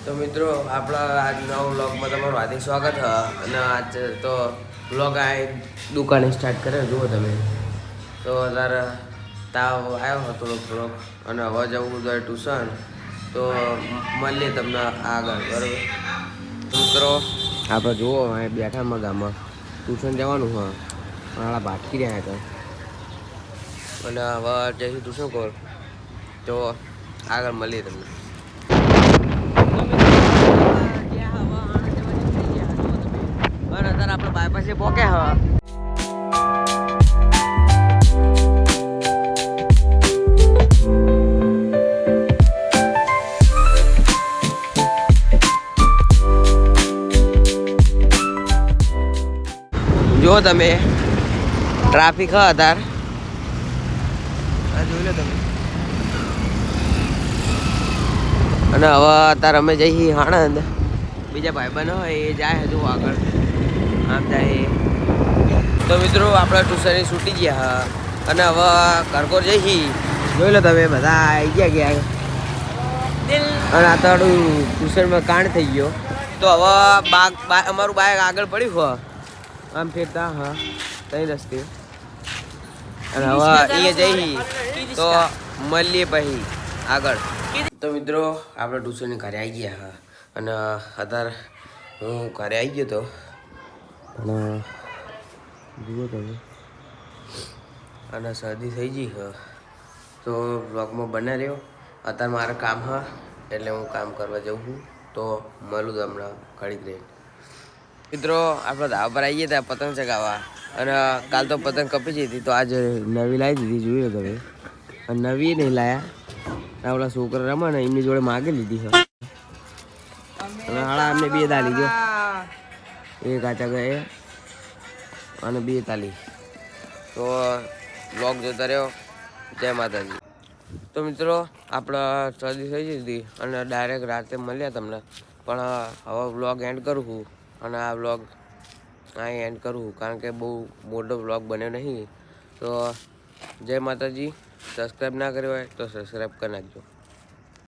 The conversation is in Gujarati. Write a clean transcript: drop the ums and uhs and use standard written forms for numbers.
તો મિત્રો આપણા આજ નવા વ્લોગમાં તમારું હાર્દિક સ્વાગત છે અને આજ તો વ્લોગ આ દુકાને સ્ટાર્ટ કરે જુઓ તમે તો અત્યારે તાવ આવ્યો હતો થોડોક અને હવે જવું હતું ટ્યુશન તો મળીએ તમને આગળ બરાબર મિત્રો આપણે જુઓ અહીં બેઠામાં ગામમાં ટ્યુશન જવાનું હા મારા ભાટકી રહ્યા હતા અને હવે જઈશું ટ્યુશન કોર તો આગળ મળીએ તમને આપણે બાયપાસે પોકે હવા જો તમે ટ્રાફિક હા તાર જોઈ લો તમે અને હવે અત્યારે અમે જઈએ આણંદ બીજા ભાઈબંધ હોય એ જાય હજુ આગળ આમ જાય તો મિત્રો આપણે ટ્યુશનની છૂટી ગયા હા અને હવે ઘરકોર જઈ જોઈ લો તમે બધા આવી ગયા અને આ તારું ટ્યુશનમાં કાંડ થઈ ગયો તો હવે અમારું બાઇક આગળ પડ્યું હોય આમ ફેરતા હા તઈ રસ્તે અને હવે અહીંયા જઈ તો મળીએ પછી આગળ તો મિત્રો આપણે ટ્યુશનની ઘરે આવી ગયા હા અને અત્યારે હું ઘરે આવી ગયો તો અને જુઓ તમે અને શરદી થઈ ગઈ હ તો બ્લોગમાં બના રહ્યો અત્યારે મારે કામ હા એટલે હું કામ કરવા જાઉં છું તો મળું હમણાં ઘડીક રહીને મિત્રો આપણે ધાબા પર આવીએ ત્યાં પતંગ ચગાવવા અને કાલ તો પતંગ કપી જઈ હતી તો આજે નવી લાવી દીધી જોઈએ તમે અને નવી નહીં લાયા આપણા છોકરા રમા ને એમની જોડે માગી લીધી છે અને હાડા અમને બે દાલી ગયો એક આચા ગયે અને બે તાલી તો બ્લોગ જોતા રહ્યો જય માતાજી તો મિત્રો આપણે શરદી થઈ ગઈ હતી અને ડાયરેક્ટ રાતે મળ્યા તમને પણ હવે બ્લોગ એન્ડ કરું છું અને આ બ્લોગ અહીં એન્ડ કરું કારણ કે બહુ મોટો બ્લોગ બન્યો નહીં તો જય માતાજી સબસ્ક્રાઈબ ના કર્યો હોય તો સબસ્ક્રાઈબ કરી નાખજો